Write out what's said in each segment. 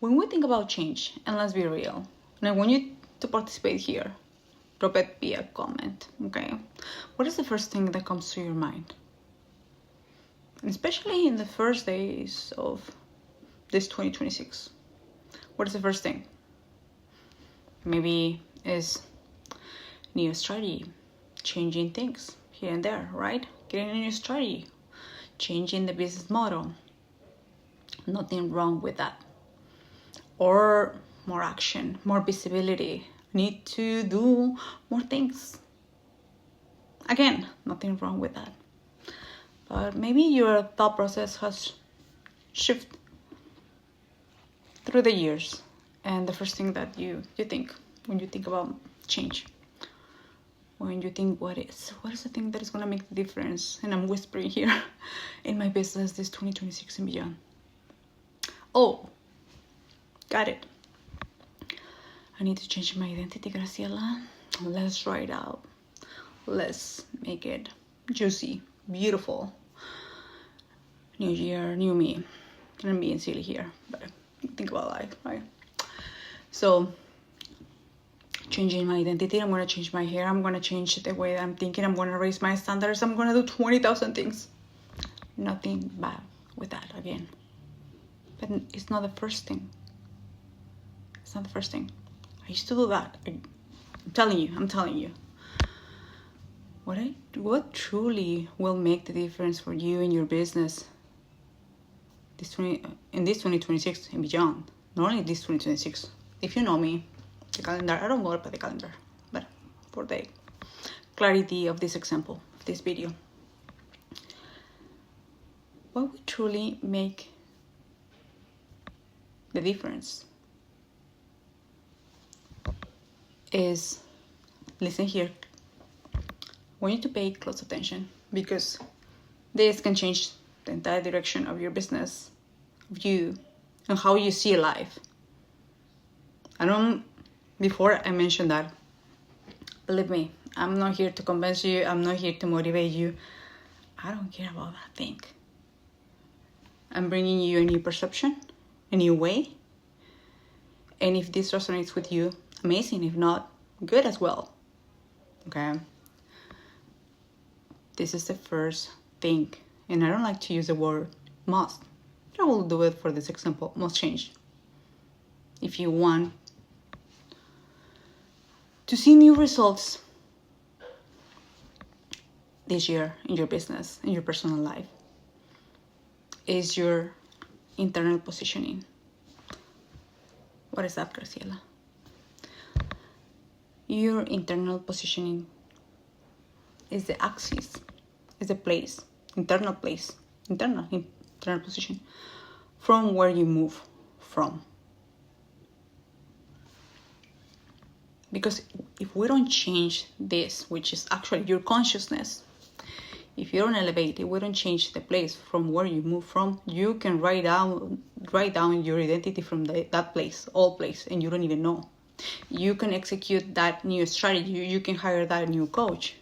When we think about change, and let's be real, and I want you to participate here, drop it via comment, okay? What is the first thing that comes to your mind? And especially in the first days of this 2026, what is the first thing? Maybe is new strategy, changing things here and there, right? Getting a new strategy, changing the business model. Nothing wrong with that. Or more action, more visibility. Need to do more things. Again, nothing wrong with that. But maybe your thought process has shifted through the years. And the first thing that you think when you think about change, when you think what is the thing that is going to make the difference? And I'm whispering here in my business this 2026 and beyond. Oh, got it. I need to change my identity, Graciela. Let's try it out. Let's make it juicy, beautiful. New year, new me. And I'm being silly here, but think about life, right? So, changing my identity, I'm going to change my hair, I'm going to change the way that I'm thinking, I'm going to raise my standards, I'm going to do 20,000 things. Nothing bad with that, again. But it's not the first thing. It's not the first thing. I used to do that. I'm telling you. What truly will make the difference for you in your business in this 2026 and beyond? Not only this 2026. If you know me, the calendar, I don't go by the calendar, but for the clarity of this example, of this video, what would truly make the difference is, listen here, I want you to pay close attention, because this can change the entire direction of your business, of you, and how you see life. Before I mentioned that, believe me, I'm not here to convince you, I'm not here to motivate you. I don't care about that thing. I'm bringing you a new perception, a new way. And if this resonates with you, amazing. If not, good as well. Okay? This is the first thing. And I don't like to use the word must. I will do it for this example, must change. If you want to see new results this year in your business, in your personal life, is your internal positioning. What is that, Graciela? Your internal positioning is the axis, is the place, internal position, from where you move from. Because if we don't change this, which is actually your consciousness, if you don't elevate it, we don't change the place from where you move from, you can write down your identity from that place, all place, and you don't even know. You can execute that new strategy. You can hire that new coach.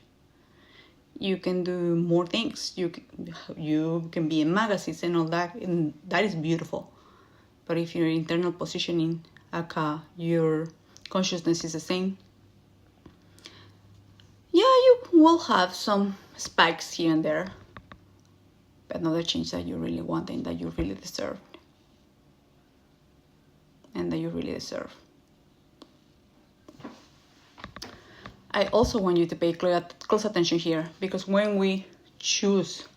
You can do more things. You can be in magazines and all that, and that is beautiful. But if your internal positioning, your consciousness is the same, you will have some spikes here and there, but not the change that you really want and that you really deserve. I also want you to pay close attention here, because when we choose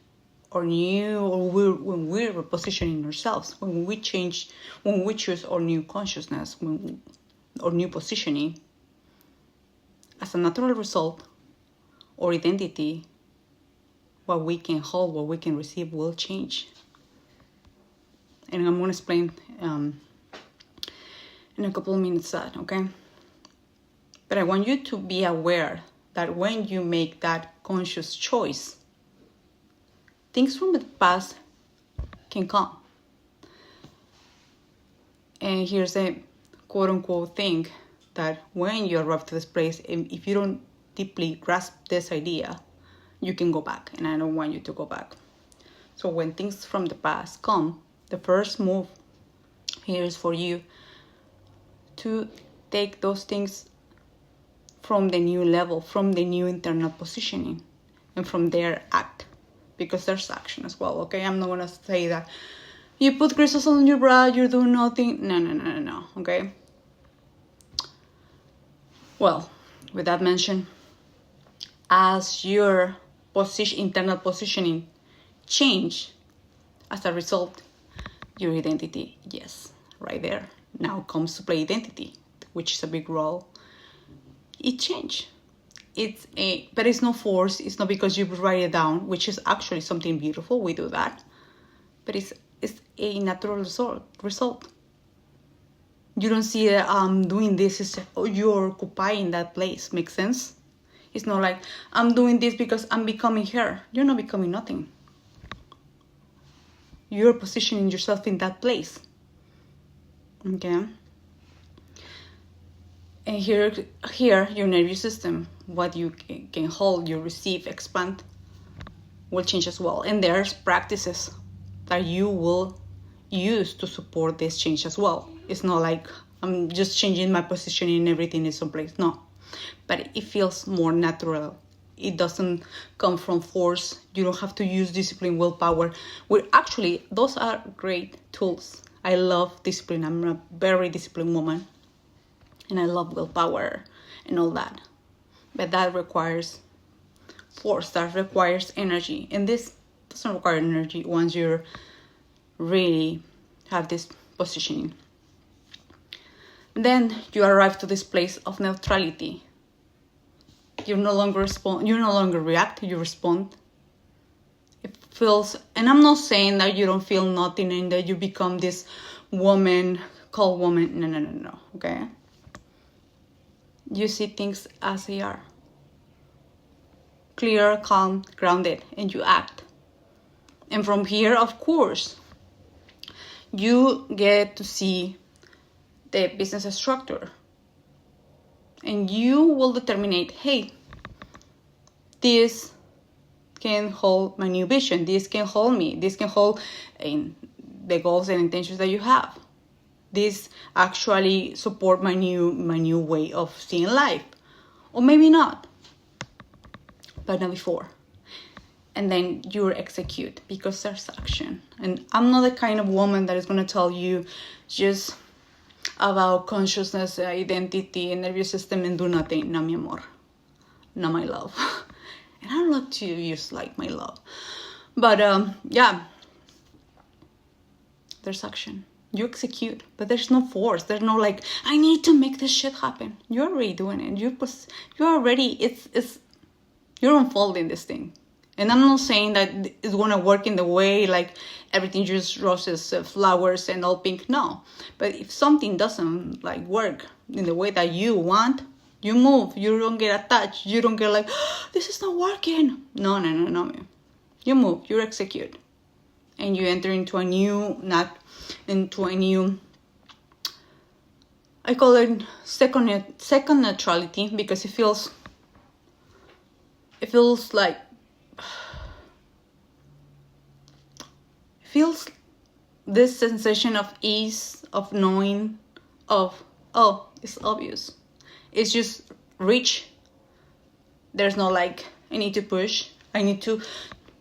when we're repositioning ourselves, when we choose our new consciousness, or new positioning, as a natural result, our identity, what we can hold, what we can receive, will change. And I'm going to explain in a couple of minutes that, okay? But I want you to be aware that when you make that conscious choice, things from the past can come. And here's a quote-unquote thing, that when you arrive to this place, if you don't deeply grasp this idea, you can go back, and I don't want you to go back. So when things from the past come, the first move Here is for you to take those things from the new level, from the new internal positioning, and from there act, because there's action as well. Okay, I'm not gonna say that you put crystals on your brow, you're doing nothing. No. Okay. Well, with that mentioned, as your internal positioning change, as a result, your identity, yes, right there, now comes to play identity, which is a big role. It changed. But it's no force. It's not because you write it down, which is actually something beautiful. We do that, but it's a natural result. You don't see that I'm doing this. You're occupying that place. Makes sense? It's not like I'm doing this because I'm becoming her. You're not becoming nothing. You're positioning yourself in that place. Okay? And here, your nervous system, what you can hold, you receive, expand, will change as well. And there's practices that you will use to support this change as well. It's not like I'm just changing my positioning and everything is someplace. No. But it feels more natural. It doesn't come from force. You don't have to use discipline, willpower. Those are great tools. I love discipline. I'm a very disciplined woman. And I love willpower and all that. But that requires force. That requires energy. And this doesn't require energy once you really have this positioning. Then you arrive to this place of neutrality. You no longer respond. You no longer react. You respond. It feels, and I'm not saying that you don't feel nothing and that you become this woman, cold woman. No. Okay. You see things as they are. Clear, calm, grounded, and you act. And from here, of course, you get to see the business structure. And you will determine, hey, this can hold my new vision. This can hold me. This can hold the goals and intentions that you have. This actually support my new way of seeing life. Or maybe not. But not before. And then you execute because there's action. And I'm not the kind of woman that is going to tell you just about consciousness, identity, and nervous system and do nothing. No, mi amor. No, my love. And I don't like to use like my love. But yeah, there's action. You execute, but there's no force. There's no like, I need to make this shit happen. You're already doing it. You're already, you're unfolding this thing. And I'm not saying that it's going to work in the way like everything just roses, flowers and all pink. No. But if something doesn't like work in the way that you want, you move. You don't get attached. You don't get like, oh, this is not working. No. You move. You execute. And you enter into a new, I call it second neutrality because it feels like, feels this sensation of ease, of knowing, of, oh, it's obvious. It's just reach. There's no like, I need to push. I need to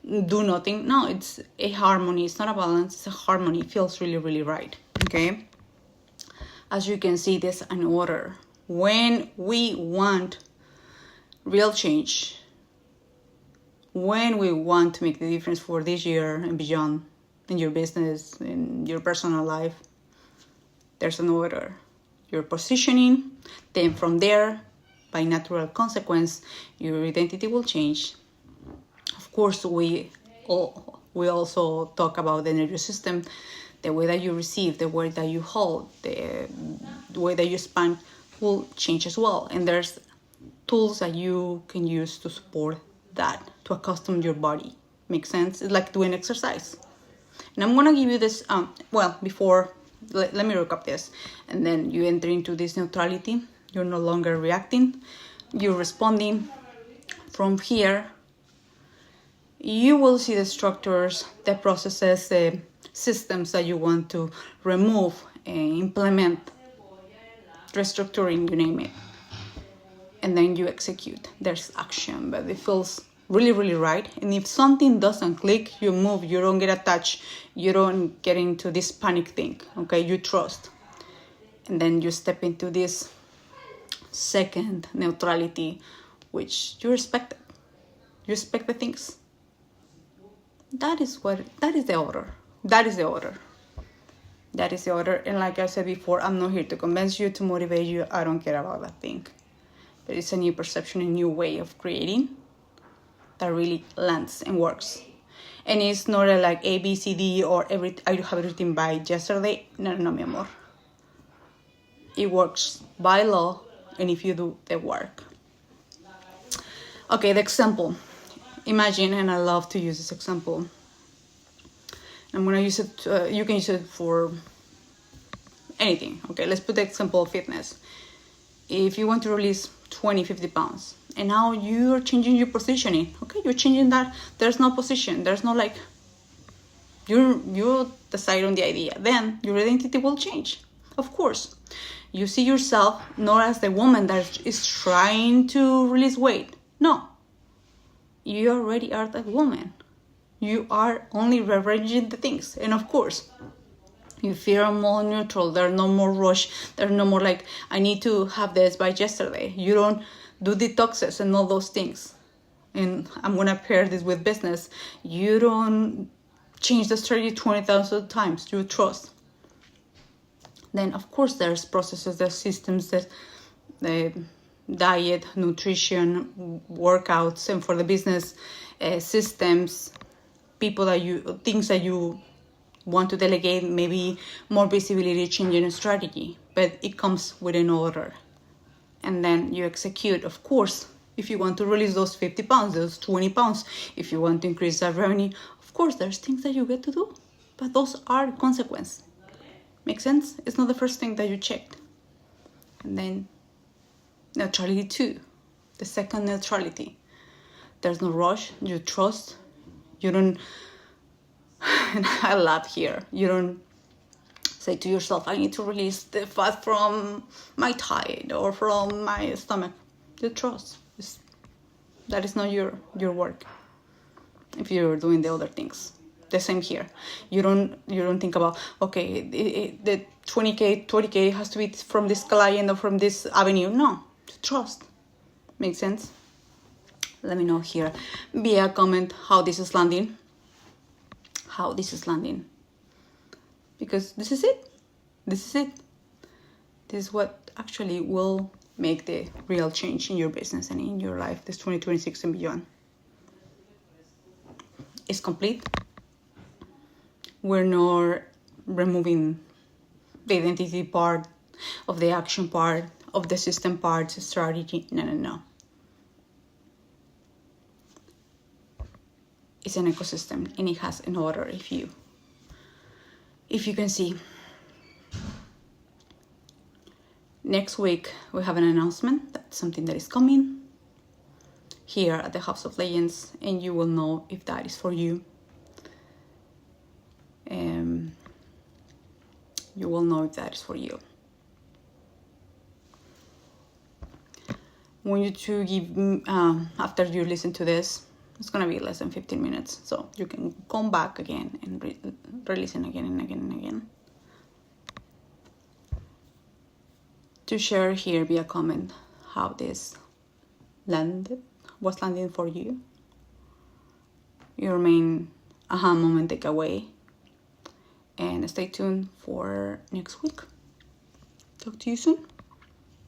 do nothing. No, it's a harmony. It's not a balance. It's a harmony. It feels really, really right. Okay? As you can see, there's an order. When we want real change, when we want to make the difference for this year and beyond, in your business, in your personal life, there's an order. Your positioning, then from there, by natural consequence, your identity will change. Of course, we also talk about the nervous system, the way that you receive, the way that you hold, the way that you expand will change as well. And there's tools that you can use to support that, to accustom your body. Makes sense? It's like doing exercise. And I'm going to give you this, before, let me recap this. And then you enter into this neutrality. You're no longer reacting. You're responding. From here, you will see the structures, the processes, the systems that you want to remove implement, restructuring, you name it. And then you execute. There's action, but it feels really, really right. And if something doesn't click, you move, you don't get attached, you don't get into this panic thing, okay? You trust. And then you step into this second neutrality, which you respect it. You respect the things. That is the order. That is the order. That is the order. And like I said before, I'm not here to convince you, to motivate you. I don't care about that thing. But it's a new perception, a new way of creating that really lands and works. And it's not like A, B, C, D, or I have everything by yesterday. No, mi amor. It works by law, and if you do the work. Okay, the example. Imagine, and I love to use this example. I'm going to use it, you can use it for anything. Okay, let's put the example of fitness. If you want to release 20, 50 pounds, and now you're changing your positioning. Okay, you're changing that. There's no position. There's no like, you decide on the idea. Then your identity will change. Of course. You see yourself not as the woman that is trying to release weight. No. You already are that woman. You are only rearranging the things. And of course, you feel more neutral. There's no more rush. There's no more like, I need to have this by yesterday. You don't do detoxes and all those things. And I'm going to pair this with business. You don't change the strategy 20,000 times. You trust. Then, of course, there's processes, there's systems, there's the diet, nutrition, workouts, and for the business, systems, things that you want to delegate, maybe more visibility, changing a strategy. But it comes with an order. And then you execute, of course, if you want to release those 50 pounds, those 20 pounds, if you want to increase that revenue, of course, there's things that you get to do. But those are consequences. Make sense? It's not the first thing that you checked. And then neutrality 2, the second neutrality. There's no rush. You trust. You don't, and I laugh here. You don't say to yourself, I need to release the fat from my thigh or from my stomach. You trust. That is not your work. If you're doing the other things. The same here. You don't think about, okay, the 20K, 20K has to be from this client or from this avenue. No, trust. Makes sense? Let me know here via comment how this is landing. How this is landing. Because this is it. This is it. This is what actually will make the real change in your business and in your life this 2026 and beyond. It's complete. We're not removing the identity part, of the action part, of the system part, strategy. No. It's an ecosystem and it has an order if you can see. Next week we have an announcement. That's something that is coming here at the House of Legends, and you will know if that is for you. You will know if that is for you. I want you to give, after you listen to this, it's going to be less than 15 minutes. So you can come back again and re-listen again and again and again. To share here via comment how this was landing for you. Your main aha moment takeaway. And stay tuned for next week. Talk to you soon.